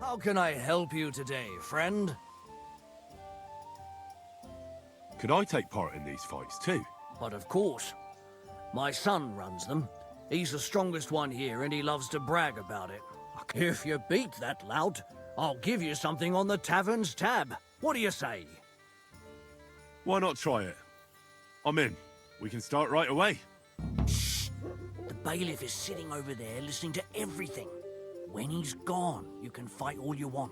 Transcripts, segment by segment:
How can I help you today, friend? Could I take part in these fights too? But of course. My son runs them. He's the strongest one here and he loves to brag about it. If you beat that lout, I'll give you something on the tavern's tab. What do you say? Why not try it? I'm in. We can start right away. Shh! The bailiff is sitting over there listening to everything. When he's gone, you can fight all you want.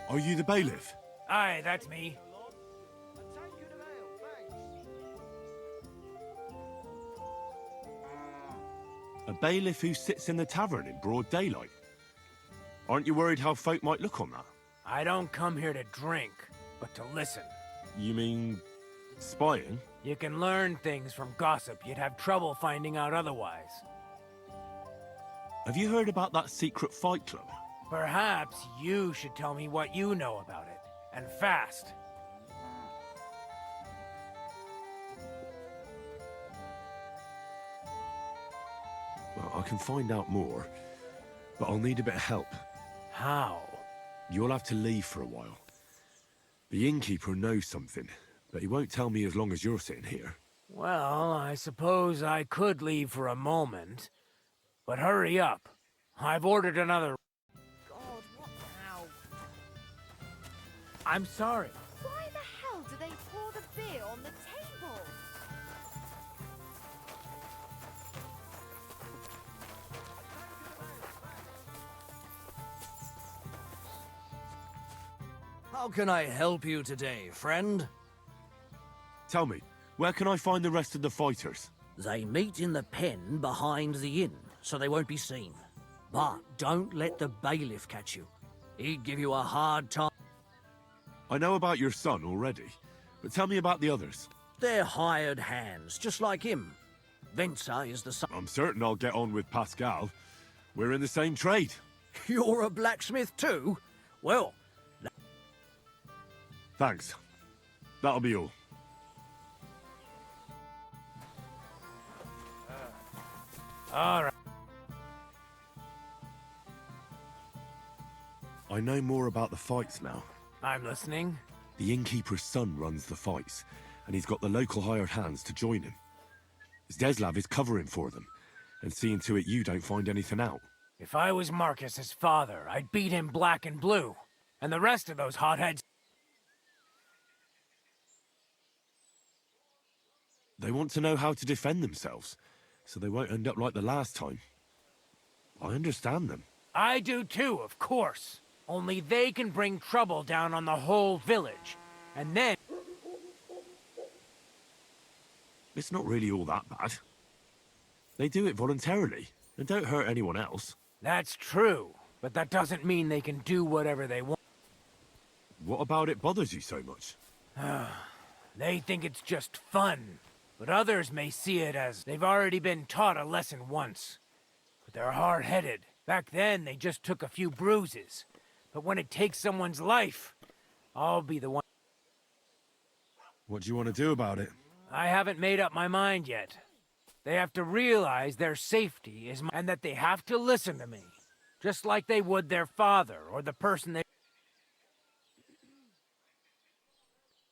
Are you the bailiff? Aye, that's me. A bailiff who sits in the tavern in broad daylight? Aren't you worried how folk might look on that? I don't come here to drink, but to listen. You mean spying? You can learn things from gossip you'd have trouble finding out otherwise. Have you heard about that secret fight club? Perhaps you should tell me what you know about it, and fast. Well, I can find out more, but I'll need a bit of help. How? You'll have to leave for a while. The innkeeper knows something, but he won't tell me as long as you're sitting here. Well, I suppose I could leave for a moment, but hurry up. I've ordered another... God, what now? I'm sorry. Why the hell do they pour the beer on the table? How can I help you today, friend? Tell me, where can I find the rest of the fighters? They meet in the pen behind the inn, so they won't be seen. But don't let the bailiff catch you. He'd give you a hard time. I know about your son already, but tell me about the others. They're hired hands, just like him. Venza is the son. I'm certain I'll get on with Pascal. We're in the same trade. You're a blacksmith too? Well, Thanks. That'll be all. All right. I know more about the fights now. I'm listening. The innkeeper's son runs the fights, and he's got the local hired hands to join him. Zdeslav is covering for them, and seeing to it you don't find anything out. If I was Marcus's father, I'd beat him black and blue. And the rest of those hotheads... They want to know how to defend themselves, so they won't end up like the last time. I understand them. I do too, of course. Only they can bring trouble down on the whole village. And then... It's not really all that bad. They do it voluntarily, and don't hurt anyone else. That's true, but that doesn't mean they can do whatever they want. What about it bothers you so much? They think it's just fun, but others may see it as they've already been taught a lesson once. But they're hard-headed. Back then, they just took a few bruises. But when it takes someone's life, I'll be the one. What do you want to do about it? I haven't made up my mind yet. They have to realize their safety is and that they have to listen to me. Just like they would their father or the person they...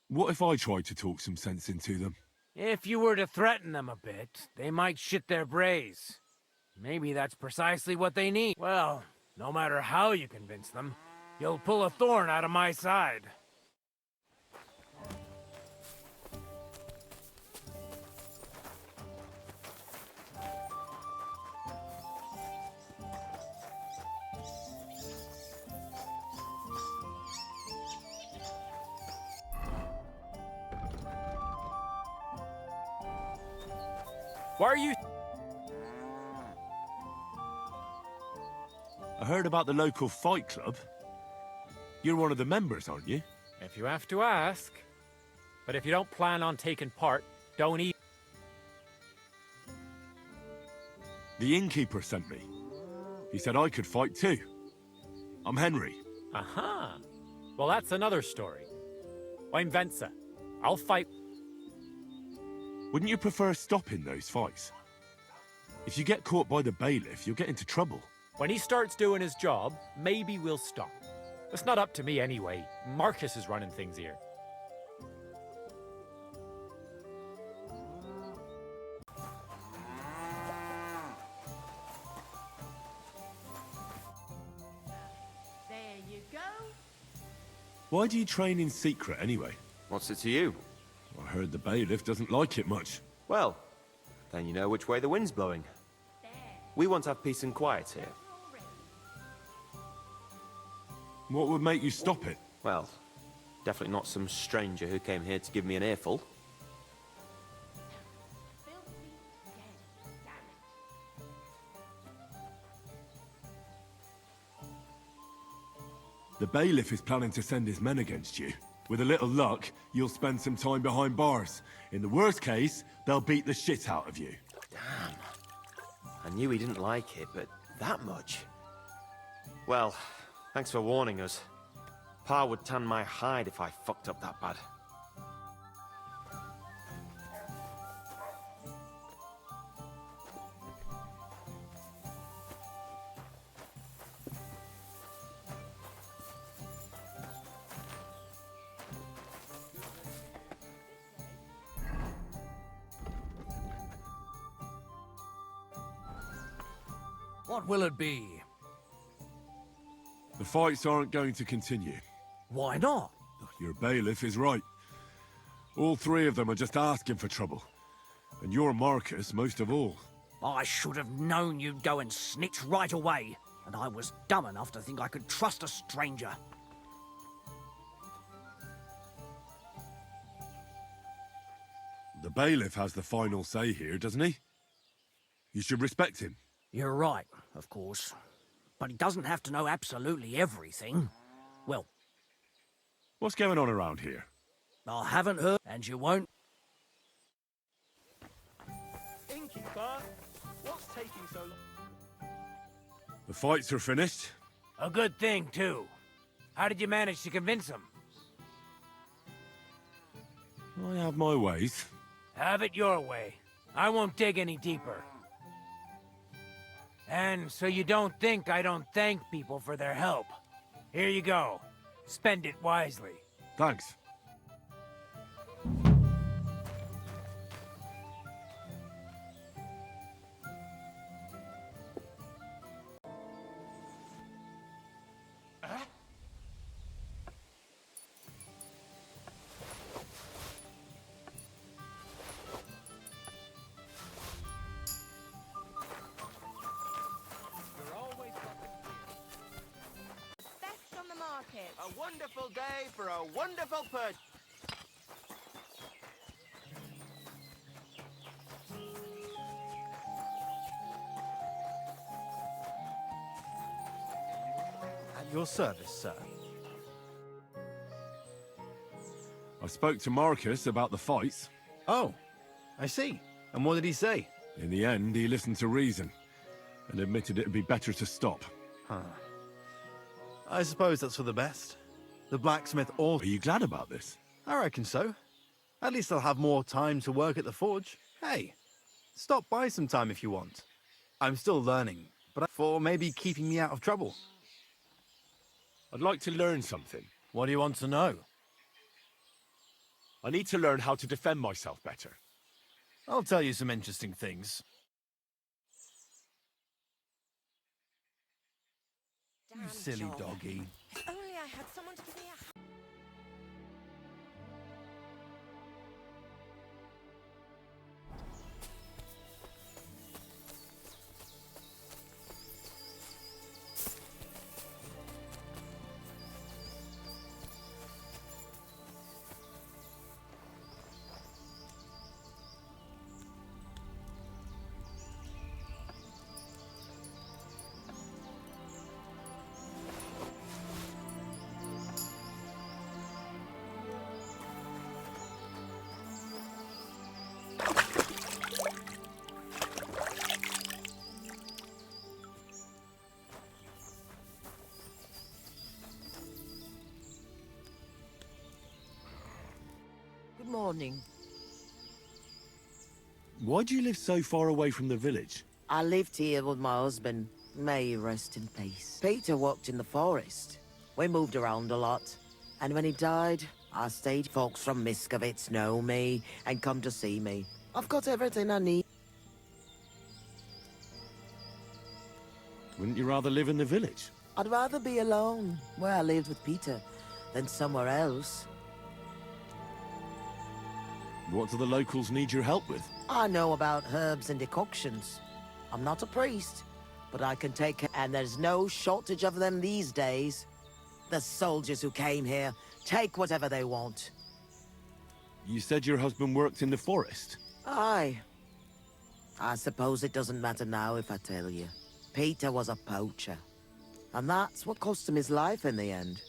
What if I tried to talk some sense into them? If you were to threaten them a bit, they might shit their brays. Maybe that's precisely what they need. Well, no matter how you convince them, you'll pull a thorn out of my side. Why are you... I heard about the local fight club. You're one of the members, aren't you? If you have to ask. But if you don't plan on taking part, don't eat. The innkeeper sent me. He said I could fight too. I'm Henry. Aha. Well, that's another story. I'm Venza. I'll fight. Wouldn't you prefer stopping those fights? If you get caught by the bailiff, you'll get into trouble. When he starts doing his job, maybe we'll stop. It's not up to me anyway. Marcus is running things here. There you go. Why do you train in secret anyway? What's it to you? I heard the bailiff doesn't like it much. Well, then you know which way the wind's blowing. We want to have peace and quiet here. What would make you stop it? Well, definitely not some stranger who came here to give me an earful. The bailiff is planning to send his men against you. With a little luck, you'll spend some time behind bars. In the worst case, they'll beat the shit out of you. Damn. I knew he didn't like it, but that much? Well, thanks for warning us. Pa would tan my hide if I fucked up that bad. What will it be? The fights aren't going to continue. Why not? Your bailiff is right. All three of them are just asking for trouble. And you're Marcus most of all. I should have known you'd go and snitch right away. And I was dumb enough to think I could trust a stranger. The bailiff has the final say here, doesn't he? You should respect him. You're right, of course. But he doesn't have to know absolutely everything. Well, What's going on around here? I haven't heard, and you won't. Innkeeper, what's taking so long? The fights are finished. A good thing, too. How did you manage to convince him? I have my ways. Have it your way. I won't dig any deeper. And so you don't think I don't thank people for their help. Here you go. Spend it wisely. Thanks. Best on the market. A wonderful day for a wonderful purchase. At your service, sir. I spoke to Marcus about the fights. Oh, I see. And what did he say? In the end, he listened to reason and admitted it'd be better to stop. Huh. I suppose that's for the best. The blacksmith all... Are you glad about this? I reckon so. At least I'll have more time to work at the forge. Hey, stop by sometime if you want. I'm still learning, but for maybe keeping me out of trouble. I'd like to learn something. What do you want to know? I need to learn how to defend myself better. I'll tell you some interesting things. You Damn silly job. doggy. If only I had someone to give me a... morning. Why do you live so far away from the village? I lived here with my husband. May he rest in peace. Peter worked in the forest. We moved around a lot. And when he died, I stayed. Folks from Miskovi츠 know me and come to see me. I've got everything I need. Wouldn't you rather live in the village? I'd rather be alone, where I lived with Peter, than somewhere else. What do the locals need your help with? I know about herbs and decoctions. I'm not a priest, but I can take care, and there's no shortage of them these days. The soldiers who came here take whatever they want. You said your husband worked in the forest. Aye. I suppose it doesn't matter now if I tell you. Peter was a poacher. And that's what cost him his life in the end.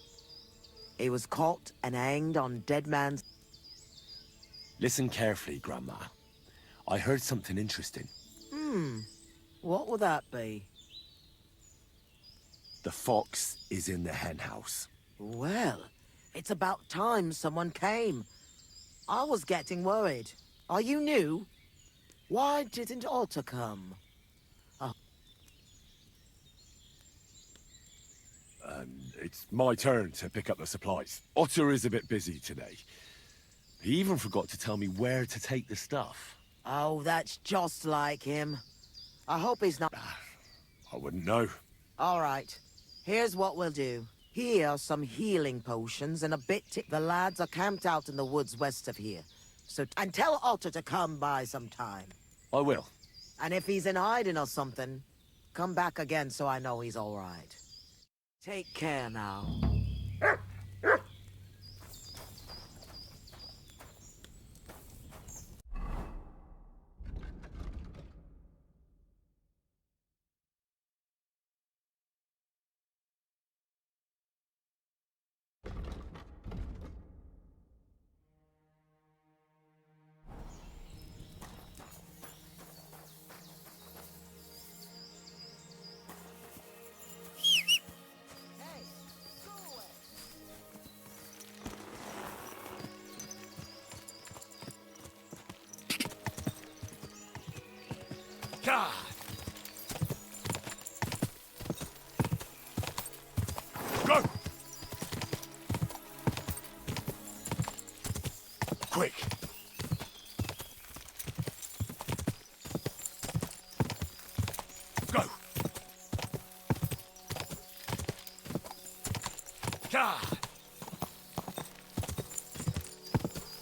He was caught and hanged on Dead Man's... Listen carefully, Grandma. I heard something interesting. What would that be? The fox is in the henhouse. Well, it's about time someone came. I was getting worried. Are you new? Why didn't Otter come? It's my turn to pick up the supplies. Otter is a bit busy today. He even forgot to tell me where to take the stuff. Oh, that's just like him. I hope he's not... I wouldn't know. All right. Here's what we'll do. Here are some healing potions and a bit... The lads are camped out in the woods west of here. So... And tell Otter to come by sometime. I will. And if he's in hiding or something, come back again so I know he's all right. Take care now. God! Go! Quick! Go! God!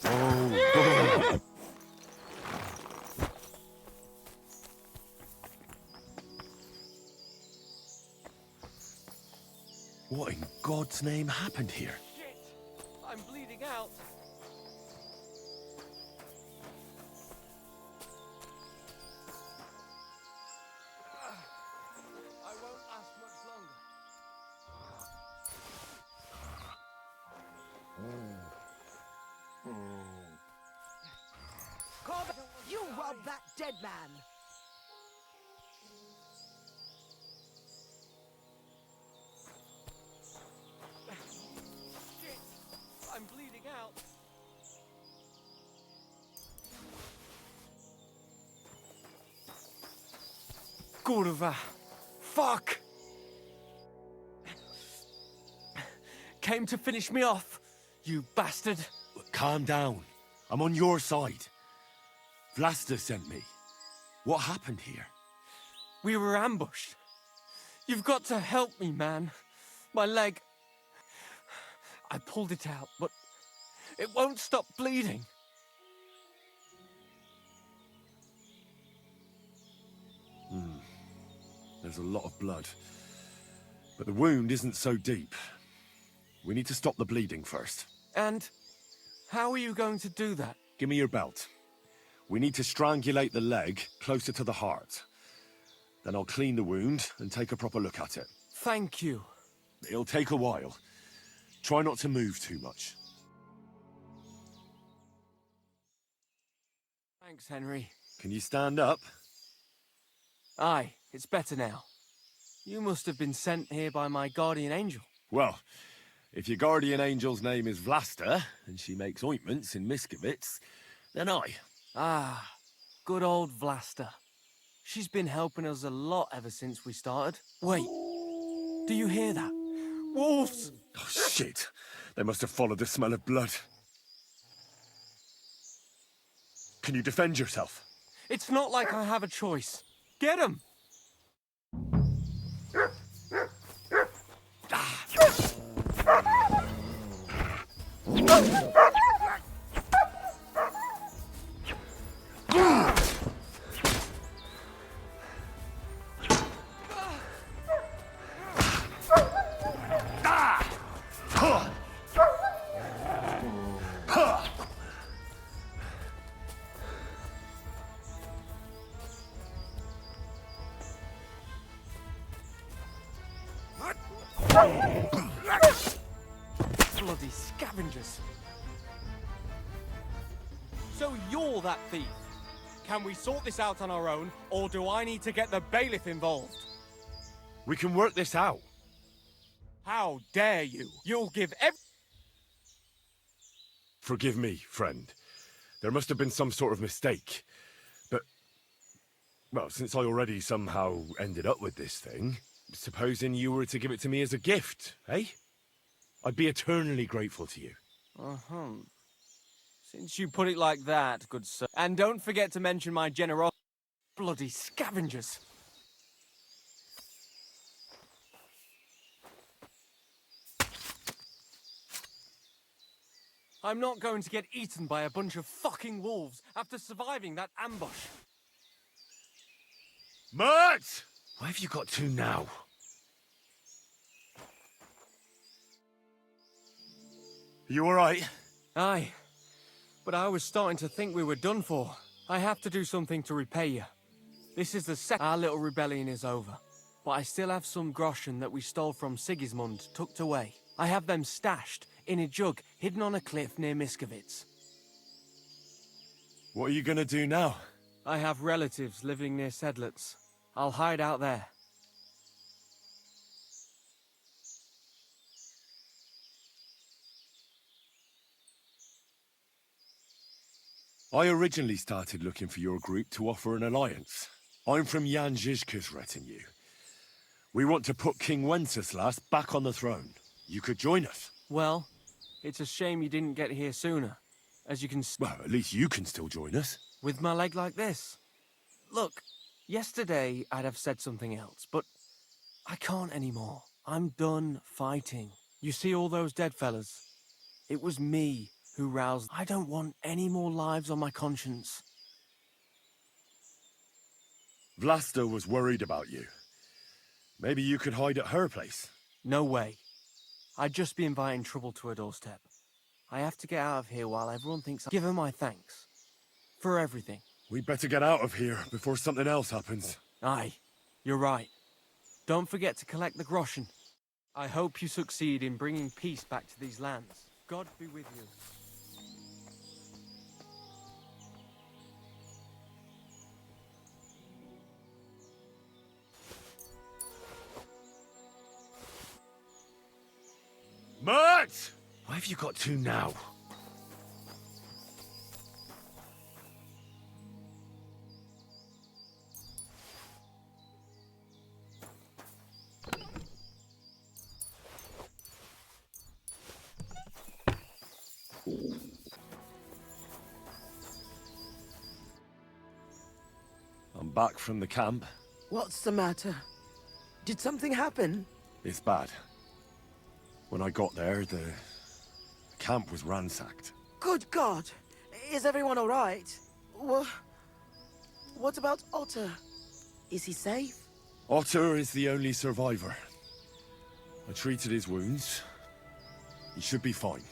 Oh, what in God's name happened here? Shit! I'm bleeding out. I won't last much longer. Corbett, you robbed that dead man! Shit! I'm bleeding out. Kurva. Fuck! Came to finish me off, you bastard. Calm down. I'm on your side. Vlasta sent me. What happened here? We were ambushed. You've got to help me, man. My leg... I pulled it out, but it won't stop bleeding. There's a lot of blood. But the wound isn't so deep. We need to stop the bleeding first. And how are you going to do that? Give me your belt. We need to strangulate the leg closer to the heart. Then I'll clean the wound and take a proper look at it. Thank you. It'll take a while. Try not to move too much. Thanks, Henry. Can you stand up? Aye, it's better now. You must have been sent here by my guardian angel. Well, if your guardian angel's name is Vlasta, and she makes ointments in Miskovi츠, Then I. Ah, good old Vlasta. She's been helping us a lot ever since we started. Wait, do you hear that? Wolves! Oh, shit. They must have followed the smell of blood. Can you defend yourself? It's not like I have a choice. Get him! Bloody scavengers. So you're that thief. Can we sort this out on our own, or do I need to get the bailiff involved? We can work this out. How dare you? You'll give every... Forgive me, friend. There must have been some sort of mistake. But, well, since I already somehow ended up with this thing, supposing you were to give it to me as a gift, eh? I'd be eternally grateful to you. Uh-huh. Since you put it like that, good sir. And don't forget to mention my generosity. Bloody scavengers. I'm not going to get eaten by a bunch of fucking wolves after surviving that ambush. Mert! Where have you got to now? You alright? Aye. But I was starting to think we were done for. I have to do something to repay you. This is the second our little rebellion is over. But I still have some groschen that we stole from Sigismund tucked away. I have them stashed in a jug hidden on a cliff near Miskovic. What are you gonna do now? I have relatives living near Sedlitz. I'll hide out there. I originally started looking for your group to offer an alliance. I'm from Jan Žižka's retinue. We want to put King Wenceslas back on the throne. You could join us. Well, it's a shame you didn't get here sooner. As you can Well, at least you can still join us. with my leg like this. Look, yesterday I'd have said something else, but I can't anymore. I'm done fighting. You see all those dead fellas? It was me who roused. I don't want any more lives on my conscience. Vlasta was worried about you. Maybe you could hide at her place. No way. I'd just be inviting trouble to her doorstep. I have to get out of here while everyone thinks. Give her my thanks. For everything. We'd better get out of here before something else happens. Aye, you're right. Don't forget to collect the groschen. I hope you succeed in bringing peace back to these lands. God be with you. Mert! Where have you got to now? I'm back from the camp. What's the matter? Did something happen? It's bad. When I got there, the camp was ransacked. Good God! Is everyone all right? What about Otter? Is he safe? Otter is the only survivor. I treated his wounds. He should be fine.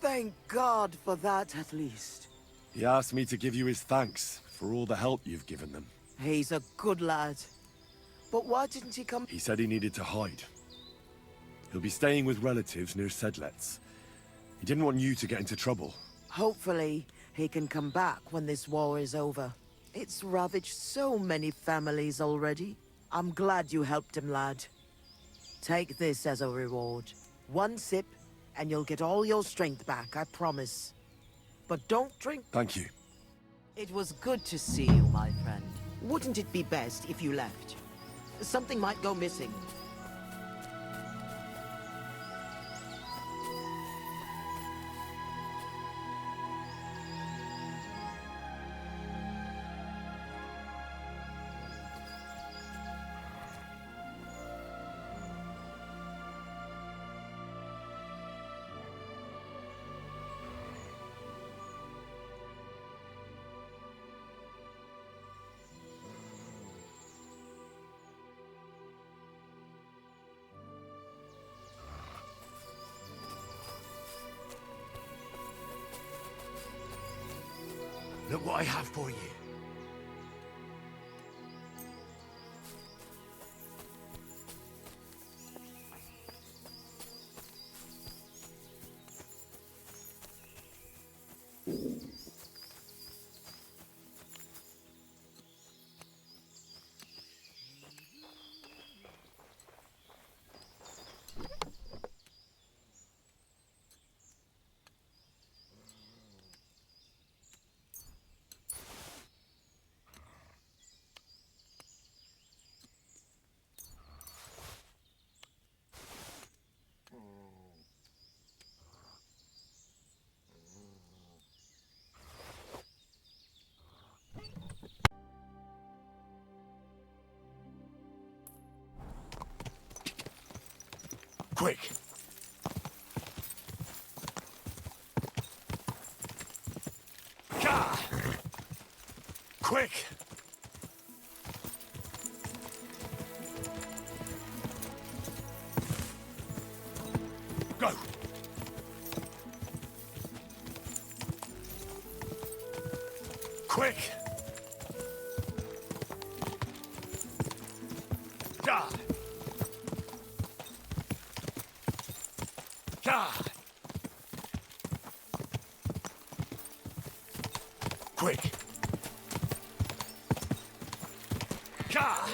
Thank God for that, at least. He asked me to give you his thanks for all the help you've given them. He's a good lad. But why didn't he come? He said he needed to hide. He'll be staying with relatives near Sedlitz. He didn't want you to get into trouble. Hopefully, he can come back when this war is over. It's ravaged so many families already. I'm glad you helped him, lad. Take this as a reward. One sip, and you'll get all your strength back, I promise. But don't drink. Thank you. It was good to see you, my friend. Wouldn't it be best if you left? Something might go missing. Look what I have for you. Quick! Gah! Quick! Go! Quick! Gah! Gah! Quick! Gah!